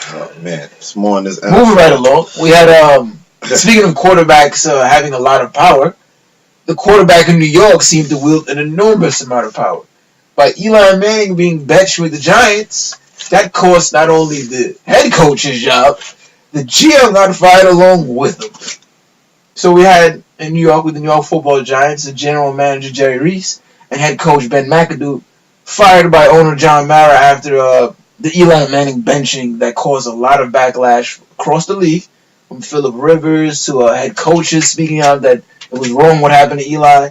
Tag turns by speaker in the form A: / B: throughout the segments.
A: Oh man, it's more in this
B: Moving right
A: NFL.
B: along, we had speaking of quarterbacks having a lot of power, the quarterback in New York seemed to wield an enormous amount of power. By Eli Manning being benched with the Giants, that cost not only the head coach his job, the GM got fired along with him. So we had in New York with the New York Football Giants, the general manager Jerry Reese and head coach Ben McAdoo fired by owner John Mara after the Eli Manning benching that caused a lot of backlash across the league, from Philip Rivers to head coaches speaking out that it was wrong what happened to Eli,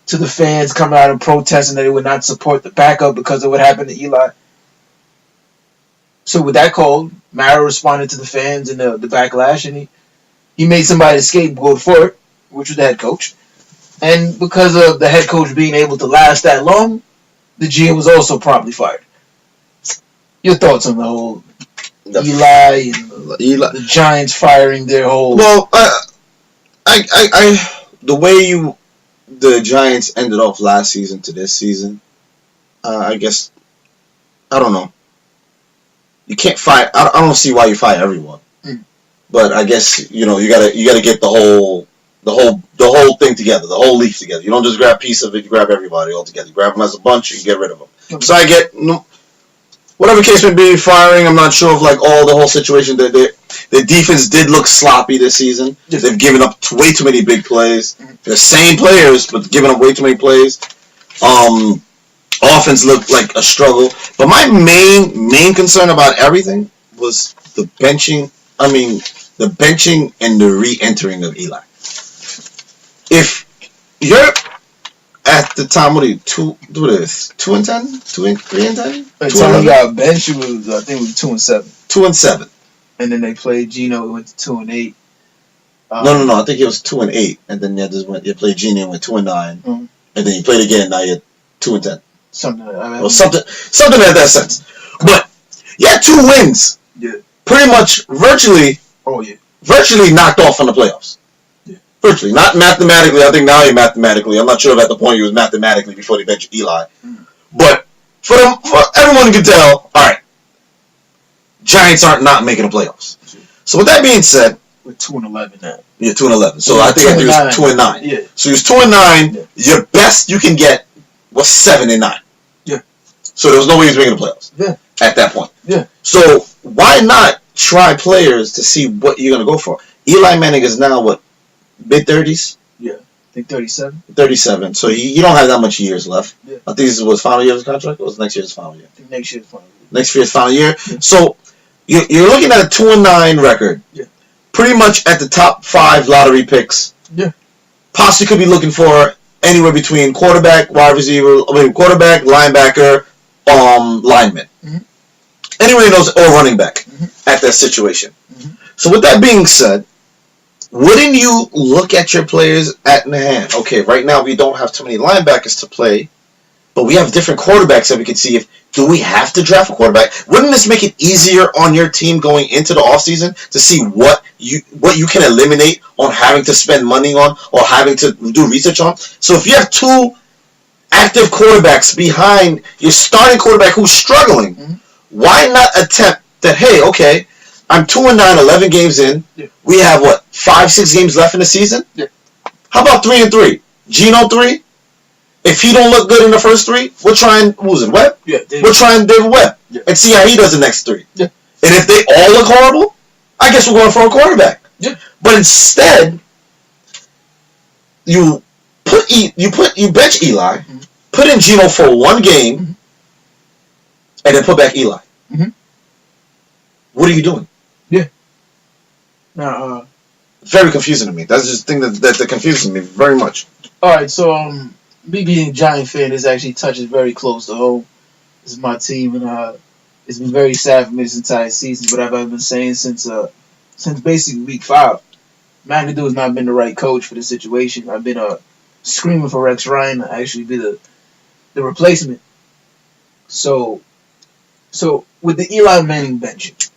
B: to the fans coming out and protesting that they would not support the backup because of what happened to Eli. So with that call, Mara responded to the fans and the backlash, and he made somebody scapegoat for it, which was the head coach. And because of the head coach being able to last that long, the GM was also promptly fired. Your thoughts on the whole Eli and the Giants firing their whole...
A: Well, the way the Giants ended off last season to this season, I guess, I don't know. You can't fire. I don't see why you fire everyone. But I guess you gotta get the whole thing together, the whole leaf together. You don't just grab a piece of it. You grab everybody all together. You grab them as a bunch. You get rid of them. So I get whatever case may be, firing. I'm not sure of all the whole situation. The defense did look sloppy this season. They've given up way too many big plays. The same players, but giving up way too many plays. Offense looked like a struggle. But my main concern about everything was the benching. The benching and the re-entering of Eli. If you're at the time, what are you, 2-10? 3-10?
B: By the time he got benched, it was, I think it was 2-7.
A: 2-7.
B: And then they played Geno, it went to 2-8.
A: No. I think it was 2-8, and then you played Geno and went 2-9, and then you played again. Now you're 2-10.
B: Something
A: at that sense. But you had 2 wins.
B: Yeah.
A: Pretty much, virtually knocked off from the playoffs.
B: Yeah.
A: Virtually, not mathematically. I think now you're mathematically. I'm not sure if at the point you was mathematically before they benched Eli. But for everyone can tell, all right, Giants aren't not making the playoffs. So with that being said,
B: we're 2-11 now.
A: Yeah, 2-11. So I think it was 2-9.
B: Yeah.
A: So he was 2-9. Yeah. Your best you can get was 7-9.
B: Yeah.
A: So there was no way he was making the playoffs.
B: Yeah.
A: At that point.
B: Yeah.
A: So why not try players to see what you're gonna go for? Eli Manning is now what, mid-30s?
B: Yeah. I think 37.
A: 37. So you don't have that much years left.
B: Yeah.
A: I think this was final year of his contract, or was next year's final year?
B: I think next year's final year.
A: Next year's final year. Yeah. So you're looking at a 2-9 record.
B: Yeah.
A: Pretty much at the top 5 lottery picks.
B: Yeah.
A: Possibly could be looking for anywhere between quarterback, quarterback, linebacker, lineman.
B: Mm-hmm.
A: Anywhere in those, or running back at that situation. Mm-hmm. So with that being said, wouldn't you look at your players at the hand? Okay, right now we don't have too many linebackers to play, but we have different quarterbacks that we can see. Do we have to draft a quarterback? Wouldn't this make it easier on your team going into the offseason to see what you can eliminate on having to spend money on or having to do research on? So if you have 2 active quarterbacks behind your starting quarterback who's struggling, why not attempt that, hey, okay, I'm 2-9, 11 games in. Yeah. We have, 5-6 games left in the season?
B: Yeah.
A: How about 3-3? Geno 3? If he don't look good in the first 3, we're trying Webb.
B: Yeah,
A: we're trying David Webb and see how he does the next 3. Yeah. And if they all look horrible, I guess we're going for a quarterback.
B: Yeah.
A: But instead, you bench Eli, put in Geno for 1 game, and then put back Eli. What are you doing?
B: Yeah.
A: Very confusing to me. That's just the thing that confuses me very much.
B: All right, so me being a Giant fan, this actually touches very close to home. This is my team, and it's been very sad for me this entire season. But I've been saying since basically week 5, McAdoo has not been the right coach for the situation. I've been screaming for Rex Ryan to actually be the replacement. So with the Eli Manning benching,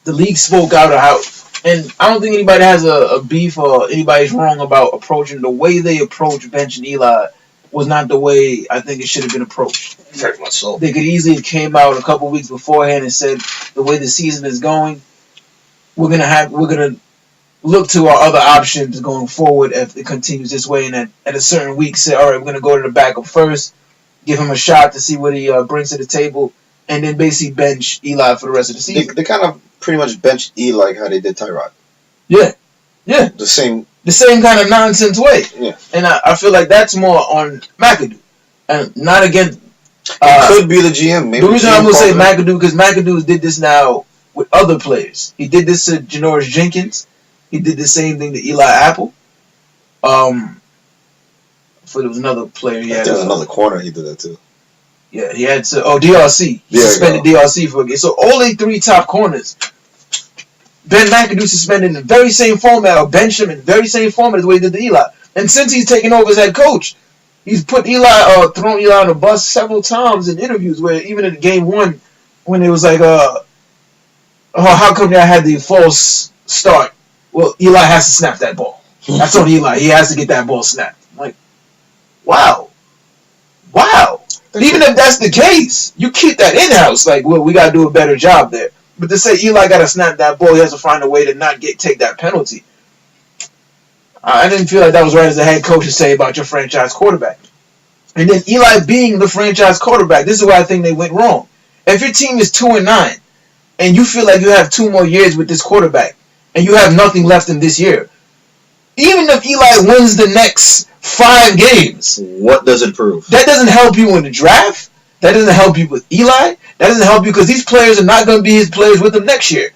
B: the league spoke out of how, and I don't think anybody has a beef or anybody's wrong about approaching the way they approach benching Eli. was not the way I think it should have been approached.
A: Very much so.
B: They could easily have came out a couple weeks beforehand and said, the way the season is going, we're gonna look to our other options going forward if it continues this way, and at a certain week say, all right, we're gonna go to the backup first, give him a shot to see what he brings to the table, and then basically bench Eli for the rest of the season.
A: They kind of pretty much benched Eli like how they did Tyrod.
B: Yeah.
A: The same
B: kind of nonsense way.
A: Yeah.
B: And I feel like that's more on McAdoo, and not against.
A: Could be the GM. Maybe
B: the reason I'm gonna say McAdoo because McAdoo did this now with other players. He did this to Janoris Jenkins. He did the same thing to Eli Apple. So there was another player.
A: There was another corner he did that too.
B: Yeah, he had to. DRC. He suspended DRC for a game. So all the three top corners, Ben McAdoo suspended in the very same format, or bench him in the very same format as the way he did to Eli. And since he's taken over as head coach, he's put thrown Eli on the bus several times in interviews. Where even in game one, when it was like, how come y'all had the false start? Well, Eli has to snap that ball. That's on Eli. He has to get that ball snapped. I'm like, wow. Even if that's the case, you keep that in-house. Like, well, we got to do a better job there. But to say Eli got to snap that ball, he has to find a way to not take that penalty. I didn't feel like that was right as a head coach to say about your franchise quarterback. And then Eli being the franchise quarterback, this is where I think they went wrong. If your team is 2-9, and you feel like you have 2 more years with this quarterback, and you have nothing left in this year, even if Eli wins the next 5 games,
A: what does it prove?
B: That doesn't help you in the draft. That doesn't help you with Eli. That doesn't help you because these players are not going to be his players with him next year.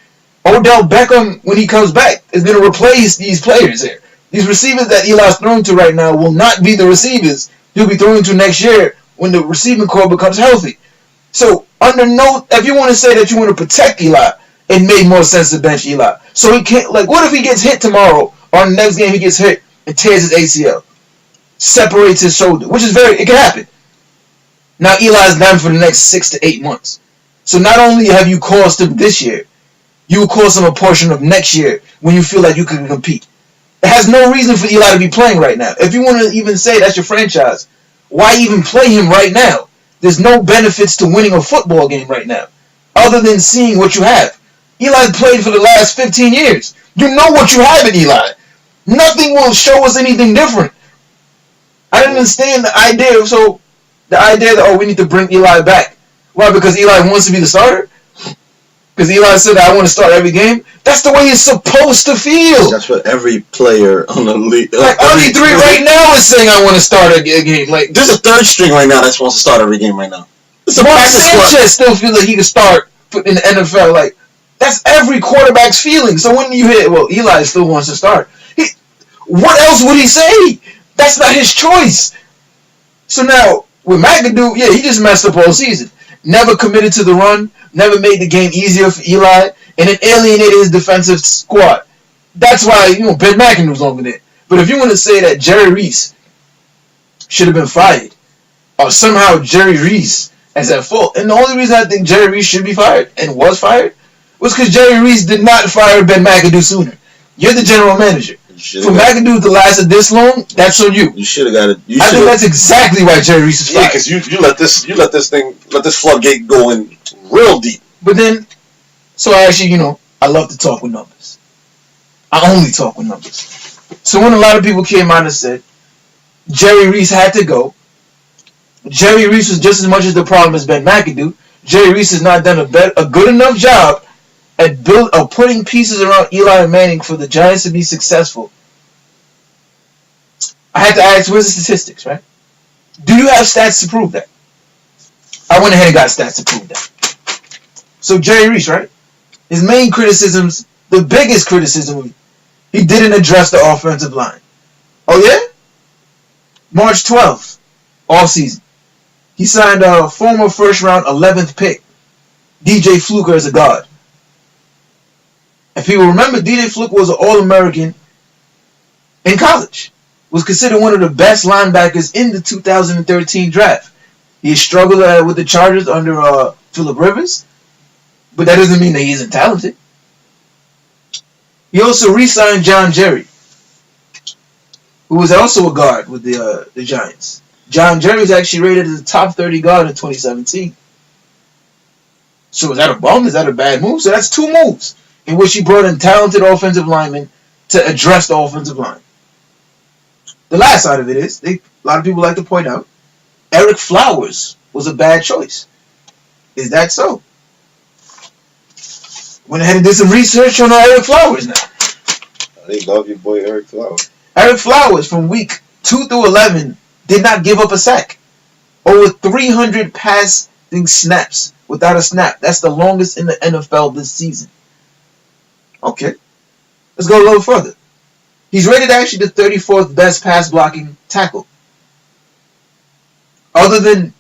B: Odell Beckham, when he comes back, is going to replace these players here. These receivers that Eli's thrown to right now will not be the receivers he'll be throwing to next year when the receiving core becomes healthy. So, if you want to say that you want to protect Eli, it made more sense to bench Eli. So he can't, what if he gets hit tomorrow, or the next game he gets hit and tears his ACL, separates his shoulder, which is it can happen. Now Eli's down for the next 6 to 8 months. So not only have you cost him this year, you will cost him a portion of next year when you feel like you can compete. It has no reason for Eli to be playing right now. If you want to even say that's your franchise, why even play him right now? There's no benefits to winning a football game right now, other than seeing what you have. Eli's played for the last 15 years. You know what you have in Eli. Nothing will show us anything different. I didn't understand the idea. So the idea that, we need to bring Eli back. Why? Because Eli wants to be the starter? Because Eli said, I want to start every game? That's the way it's supposed to feel.
A: That's what every player on the league...
B: RG3 right now is saying, I want to start a game.
A: There's a third string right now that's supposed to start every game right now.
B: Mark Sanchez still feels like he can start in the NFL. That's every quarterback's feeling. So when you hit, Eli still wants to start. What else would he say? That's not his choice. So now, with McAdoo, he just messed up all season. Never committed to the run, never made the game easier for Eli, and it alienated his defensive squad. That's why, Ben McAdoo was over there. But if you want to say that Jerry Reese should have been fired, or somehow Jerry Reese is at fault, and the only reason I think Jerry Reese should be fired, and was fired, was because Jerry Reese did not fire Ben McAdoo sooner. You're the general manager. For McAdoo to last this long, that's on you.
A: You should have got it.
B: I think that's exactly why Jerry Reese is fired.
A: Yeah, because you let this floodgate go in real deep.
B: But then, so actually, I love to talk with numbers. I only talk with numbers. So when a lot of people came out and said Jerry Reese had to go, Jerry Reese was just as much as the problem as Ben McAdoo. Jerry Reese has not done a good enough job at putting pieces around Eli Manning for the Giants to be successful. I had to ask, where's the statistics, right? Do you have stats to prove that? I went ahead and got stats to prove that. So Jerry Reese, right? His main criticisms, the biggest criticism, he didn't address the offensive line. Oh yeah? March 12th, offseason. He signed a former first-round 11th pick, DJ Fluker, as a guard. If people remember, DJ Fluker was an All-American in college. Was considered one of the best linebackers in the 2013 draft. He struggled with the Chargers under Phillip Rivers, but that doesn't mean that he isn't talented. He also re-signed John Jerry, who was also a guard with the Giants. John Jerry's actually rated as a top 30 guard in 2017. So is that a bum? Is that a bad move? So that's two moves in which he brought in talented offensive linemen to address the offensive line. The last side of it is, a lot of people like to point out, Eric Flowers was a bad choice. Is that so? Went ahead and did some research on Eric Flowers now.
A: They love your boy Eric Flowers.
B: Eric Flowers from week 2 through 11 did not give up a sack. Over 300 passing snaps without a snap. That's the longest in the NFL this season. Okay. Let's go a little further. He's rated actually the 34th best pass blocking tackle. Other than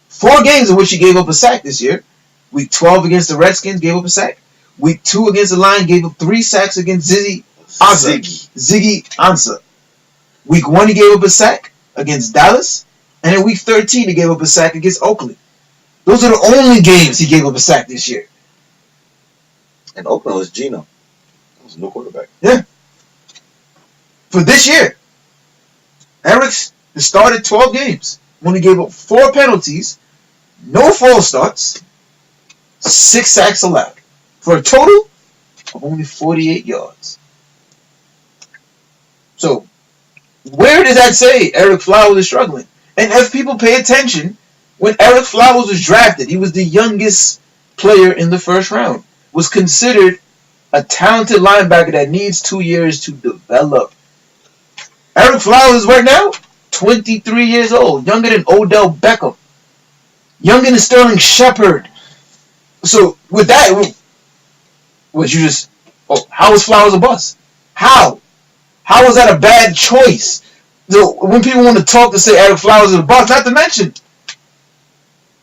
B: 4 games in which he gave up a sack this year. Week 12 against the Redskins, gave up a sack. Week 2 against the Lions, gave up 3 sacks against Ziggy Ansah. Week 1, he gave up a sack against Dallas. And in week 13, he gave up a sack against Oakland. Those are the only games he gave up a sack this year.
A: And Oakland was Geno. That was a new quarterback.
B: Yeah. For this year, Eric's started 12 games when he gave up 4 penalties, no false starts, 6 sacks allowed, for a total of only 48 yards. So, where does that say Eric Flowers is struggling? And if people pay attention, when Eric Flowers was drafted, he was the youngest player in the first round, was considered a talented linebacker that needs 2 years to develop. Eric Flowers right now, 23 years old, younger than Odell Beckham, younger than Sterling Shepard. So with that, how is Flowers a bust? How? How was that a bad choice? So when people want to talk to say Eric Flowers is a bust, not to mention,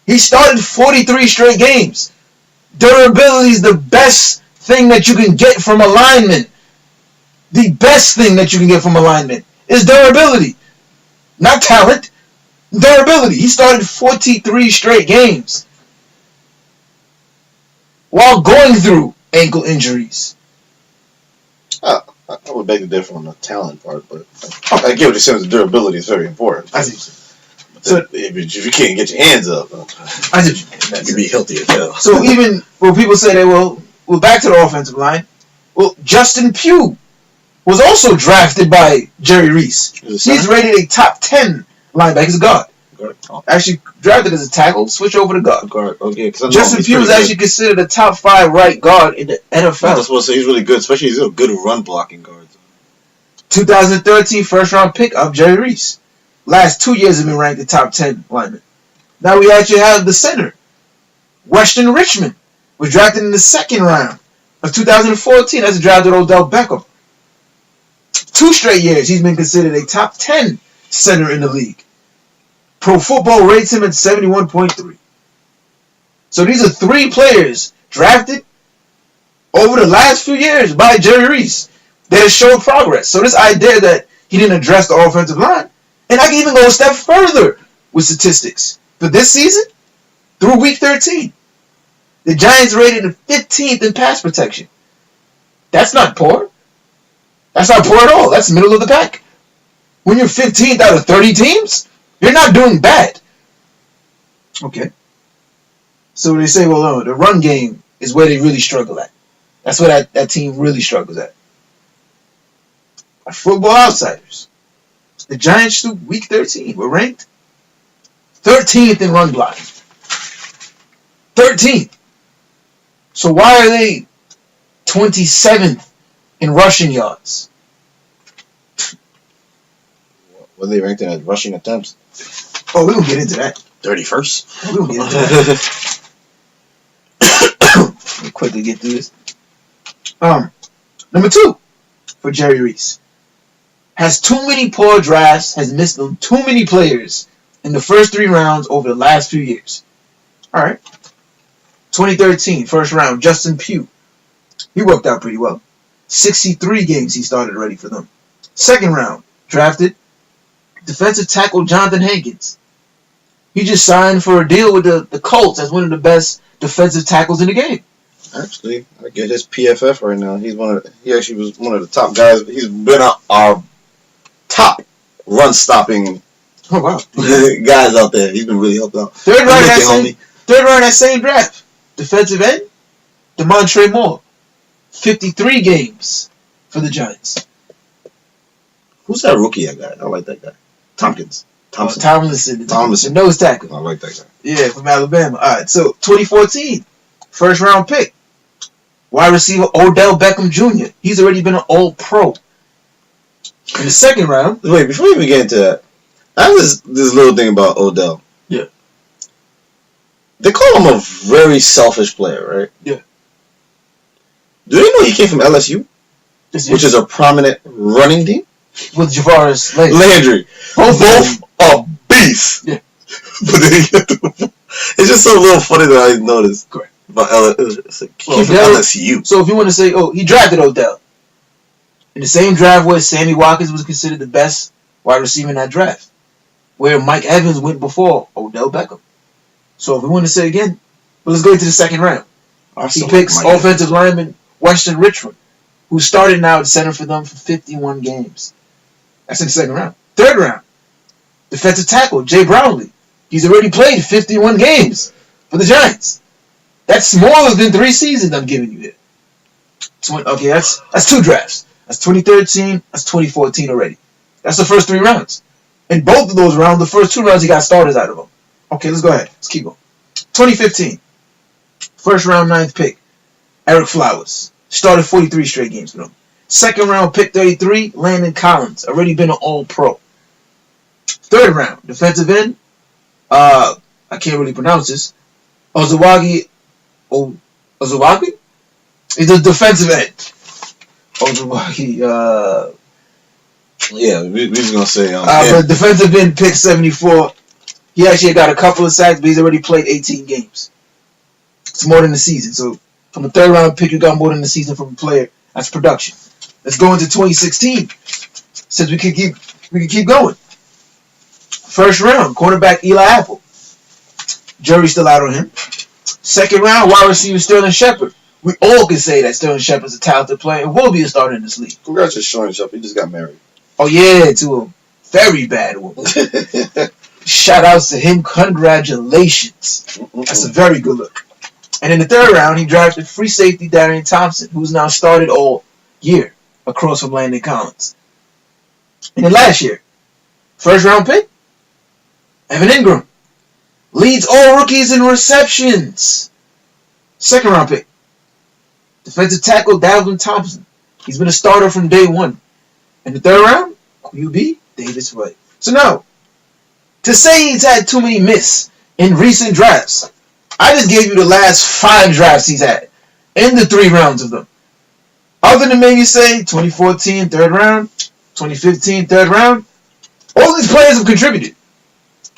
B: he started 43 straight games. Durability is the best thing that you can get from a lineman. The best thing that you can get from a lineman is durability. Not talent. Durability. He started 43 straight games while going through ankle injuries.
A: I would beg to differ on the talent part, but I get what you're saying. The durability is very important.
B: I see. So
A: if you can't get your hands up,
B: I see.
A: You can be healthy as hell.
B: So even when people say that, well, back to the offensive line. Well, Justin Pugh was also drafted by Jerry Reese. He's rated a top 10 linebacker. He's a guard. Actually drafted as a tackle, switch over to guard.
A: Okay,
B: Justin Pugh is actually considered a top 5 right guard in the NFL.
A: I was supposed to say he's really good, especially he's a good run blocking guard.
B: 2013 first round pick of Jerry Reese. Last 2 years have been ranked the top 10 lineman. Now we actually have the center, Weston Richmond, was drafted in the 2nd round of 2014 as a drafted Odell Beckham. 2 straight years he's been considered a top 10 center in the league. Pro Football rates him at 71.3. So these are 3 players drafted over the last few years by Jerry Reese that have showed progress. So this idea that he didn't address the offensive line, and I can even go a step further with statistics. For this season, through week 13, the Giants rated 15th in pass protection. That's not poor. That's not poor at all. That's middle of the pack. When you're 15th out of 30 teams, you're not doing bad. Okay. So they say, well, no, the run game is where they really struggle at. That's where that team really struggles at. By Football Outsiders, the Giants through week 13 were ranked 13th in run blocking. 13th. So why are they 27th in rushing yards?
A: What are they ranked in rushing attempts?
B: Oh, we're going to get into that.
A: 31st?
B: We're going to get into that. Let me quickly get through this. Number 2 for Jerry Reese. Has too many poor drafts, has missed too many players in the first 3 rounds over the last few years. All right. 2013, first round, Justin Pugh. He worked out pretty well. 63 games he started already for them. 2nd round, drafted defensive tackle Jonathan Hankins. He just signed for a deal with the Colts as one of the best defensive tackles in the game.
A: Actually, I get his PFF right now. He actually was one of the top guys. He's been our top run stopping
B: Oh wow.
A: Guys out there, he's been really helped out.
B: Third round that same draft. Defensive end, DeMontre Moore. 53 games for the Giants.
A: Who's that rookie guy? I like that guy. Tomlinson.
B: The nose tackle.
A: I like that guy.
B: Yeah, from Alabama. All right, so 2014, first round pick. Wide receiver Odell Beckham Jr. He's already been an All-Pro. In the second round.
A: Wait, before we even get into that, I have this little thing about Odell.
B: Yeah.
A: They call him a very selfish player, right?
B: Yeah.
A: Do you know he came from LSU? Which is a prominent running team?
B: With Javaris
A: Landry. Both are beasts.
B: Yeah.
A: But it's just so little funny that I noticed.
B: Correct.
A: But came from LSU.
B: So if you want to say, he drafted Odell. In the same draft where Sammy Watkins was considered the best wide receiver in that draft. Where Mike Evans went before Odell Beckham. So if we want to say again, let's go into the second round. He picks offensive lineman Weston Richmond, who started now at center for them for 51 games. That's in the second round. Third round, defensive tackle Jay Brownlee. He's already played 51 games for the Giants. That's more than 3 seasons I'm giving you here. Okay, that's 2 drafts. That's 2013, that's 2014 already. That's the first 3 rounds. In both of those rounds, the first 2 rounds, he got starters out of them. Okay, let's go ahead. Let's keep going. 2015, first round 9th pick, Eric Flowers. Started 43 straight games for them. Second round pick 33, Landon Collins. Already been an All-Pro. Third round, defensive end, I can't really pronounce this, Ozawagi? He's a defensive end. Ozawagi,
A: yeah, we was going to say...
B: but defensive end, pick 74. He actually got a couple of sacks, but he's already played 18 games. It's more than a season. So, from a third round pick, you got more than a season from a player. That's production. Let's go into 2016. Since we can keep going. First round, cornerback Eli Apple. Jury's still out on him. Second round, wide receiver Sterling Shepard. We all can say that Sterling Shepard's a talented player and will be a starter in this league.
A: Congrats to Sterling Shepard. He just got married.
B: Oh, yeah, to a very bad woman. Shout outs to him. Congratulations. That's a very good look. And in the third round, he drafted free safety Darian Thompson, who's now started all year across from Landon Collins. And then last year, first round pick, Evan Ingram. Leads all rookies in receptions. Second round pick, defensive tackle Dalvin Thompson. He's been a starter from day one. In the third round, QB Davis Wright. So now, to say he's had too many misses in recent drafts, I just gave you the last 5 drafts he's had in the 3 rounds of them. Other than maybe say 2014 third round, 2015 third round, all these players have contributed.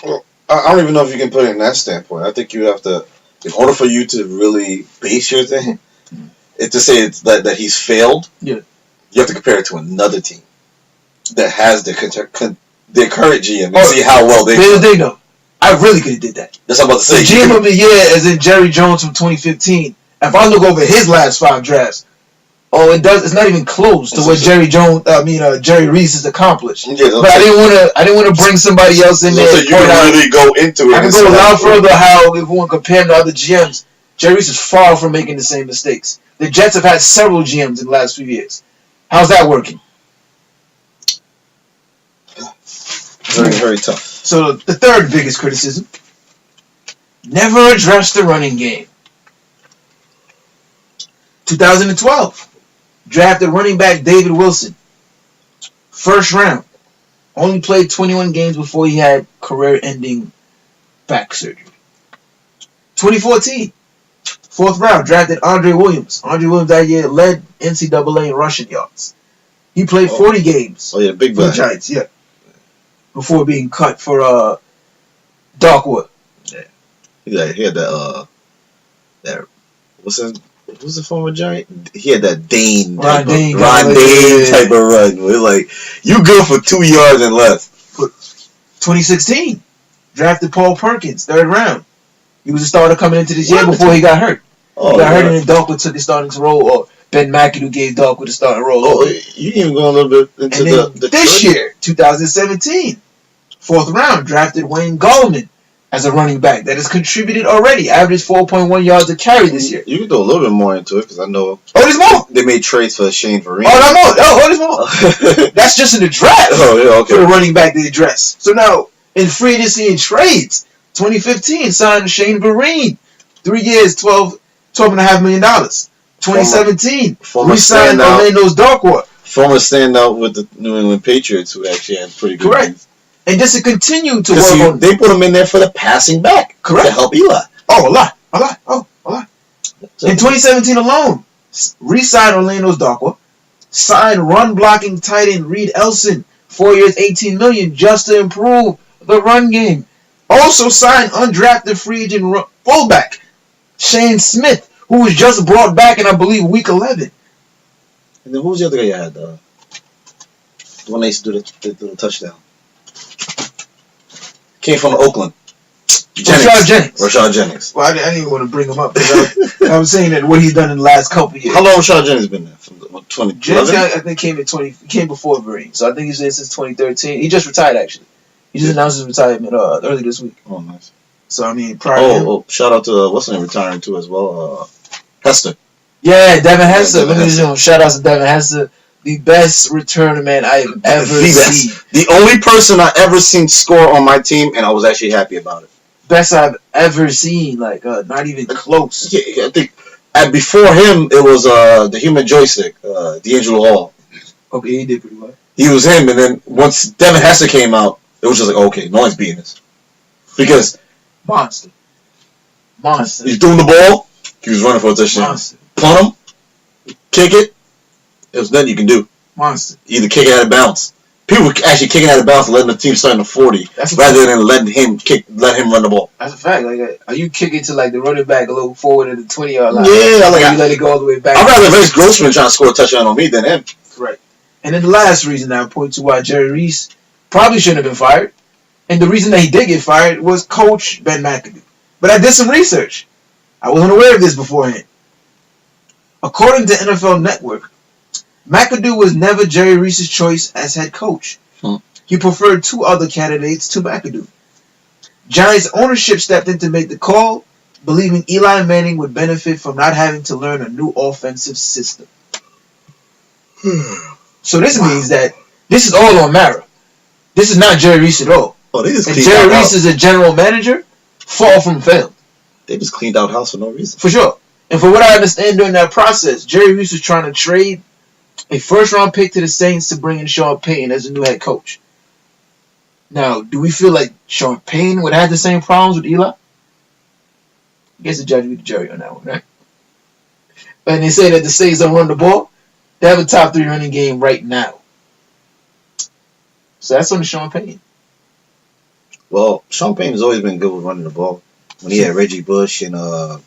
A: Well, I don't even know if you can put it in that standpoint. I think you have to, in order for you to really base your thing, it's to say it's that he's failed.
B: Yeah,
A: you have to compare it to another team that has their current GM and see how well they.
B: Here's the thing, though. I really could have did that.
A: That's what I'm about to say.
B: The GM of the year is in Jerry Jones from 2015. If I look over his last 5 drafts, it's not even close to what Jerry Reese has accomplished. Yeah, but I didn't want to bring somebody else in there.
A: So you can really go into it.
B: I can go a lot further. How if we want to compare him to other GMs, Jerry Reese is far from making the same mistakes. The Jets have had several GMs in the last few years. How's that working?
A: Very, very tough.
B: So the third biggest criticism: never addressed the running game. 2012. Drafted running back David Wilson. First round. Only played 21 games before he had career-ending back surgery. 2014. 4th round. Drafted Andre Williams. Andre Williams that year led NCAA in rushing yards. He played 40 games.
A: Oh, yeah, big
B: for the Giants, yeah. Before being cut for Darkwood.
A: Yeah. He had that what's the former Giant? He had that Dane type of run. Where like, you good for 2 yards and less.
B: 2016, drafted Paul Perkins, 3rd round. He was a starter coming into this year before he got hurt. He got hurt and then Darkwood took his starting role, or Ben McAdoo gave Darkwood a starting role.
A: Oh, you can even go a little bit into
B: this year, 2017. 4th round, drafted Wayne Gallman as a running back that has contributed already, averaged 4.1 yards a carry this year.
A: You can go a little bit more into it because I know.
B: Oh, there's more.
A: They made trades for Shane Vereen.
B: There's more. That's just in the draft.
A: Oh, yeah, okay.
B: For the running back they addressed. So now, in free agency and trades, 2015 signed Shane Vereen, 3 years, $12.5 million. 2017, re-signed Orlando's Darkwater.
A: Former standout with the New England Patriots, who actually had pretty good games.
B: And just to continue to work on...
A: They put him in there for the passing back.
B: Correct.
A: To help Eli.
B: Oh, a lot. In 2017 alone, re-signed Orlando's Darkwater, signed run-blocking tight end Reed Elson, 4 years, $18 million, just to improve the run game. Also signed undrafted free agent fullback Shane Smith, who was just brought back in, I believe, week 11.
A: And then who was the other guy you had? The one that used to do the touchdown. Came from Oakland. Rashad Jennings.
B: Well, I didn't even want to bring him up. I was saying that what he's done in the last couple of years.
A: How long Rashad Jennings been there? From 2011?
B: Jennings, I think, came before Vereen. So I think he's there since 2013. He just retired, actually. He just announced his retirement early this week.
A: Oh, nice.
B: So, I mean, prior to him,
A: shout out to, what's his name retiring too as well? Hester.
B: Yeah, Devin Hester. Let me just shout out to Devin Hester. The best returner man I've ever seen.
A: The only person I ever seen score on my team, and I was actually happy about it.
B: Best I've ever seen. Like, not even close.
A: Yeah, I think before him, it was the human joystick, D'Angelo Hall.
B: Okay, he did pretty well.
A: He was him, and then once Devin Hester came out, it was just like, okay, no one's beating this. Because...
B: Monster.
A: He's doing the ball, he was running for a touchdown.
B: Monster.
A: Punt him, kick it, there's nothing you can do.
B: Monster.
A: Either kick it out of bounds. People were actually kicking out of bounds and letting the team start in the 40 rather than letting him run the ball.
B: That's a fact. Like, are you kicking to like the running back a little forward at the 20-yard line?
A: Yeah,
B: you let it go all the way back.
A: I'd rather Vince Grossman trying to score a touchdown on me than him.
B: Right. And then the last reason I point to why Jerry Reese probably shouldn't have been fired, and the reason that he did get fired, was Coach Ben McAdoo. But I did some research. I wasn't aware of this beforehand. According to NFL Network, McAdoo was never Jerry Reese's choice as head coach. He preferred 2 other candidates to McAdoo. Giants ownership stepped in to make the call, believing Eli Manning would benefit from not having to learn a new offensive system. So this means that this is all on Mara. This is not Jerry Reese at all.
A: Oh, they just
B: and Jerry Reese is a general manager, far from failed.
A: They just cleaned out house for no reason.
B: For sure. And for what I understand during that process, Jerry Reese was trying to trade a first-round pick to the Saints to bring in Sean Payton as a new head coach. Now, do we feel like Sean Payton would have the same problems with Eli? I guess the judge would be the jury on that one, right? And they say that the Saints don't run the ball. They have a top 3 running game right now. So that's on the Sean Payton.
A: Well, Sean Payton has always been good with running the ball. When he had Reggie Bush and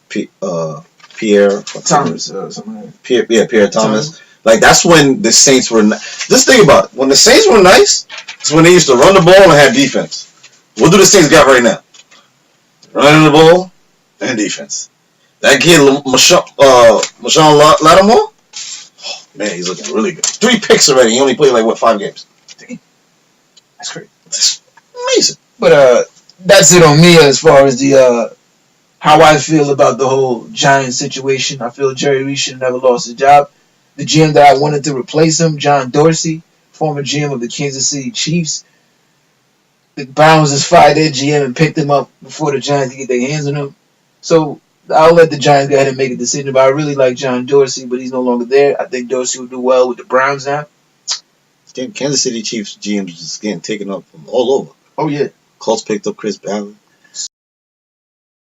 A: Pierre
B: Thomas,
A: Pierre Thomas. Like, that's when the Saints were. Just think about it. When the Saints were nice, it's when they used to run the ball and have defense. What do the Saints got right now? Running the ball and defense. That kid, Marshawn Lattimore, oh, man, he's looking really good. 3 picks already. He only played 5 games.
B: That's great.
A: That's amazing.
B: But that's it on me as far as the how I feel about the whole Giants situation. I feel Jerry Reese should have never lost his job. The GM that I wanted to replace him, John Dorsey, former GM of the Kansas City Chiefs. The Browns just fired their GM and picked him up before the Giants could get their hands on him. So I'll let the Giants go ahead and make a decision. But I really like John Dorsey, but he's no longer there. I think Dorsey will do well with the Browns now.
A: Kansas City Chiefs GMs just getting taken up from all over.
B: Oh, yeah.
A: Colts picked up Chris Ballard.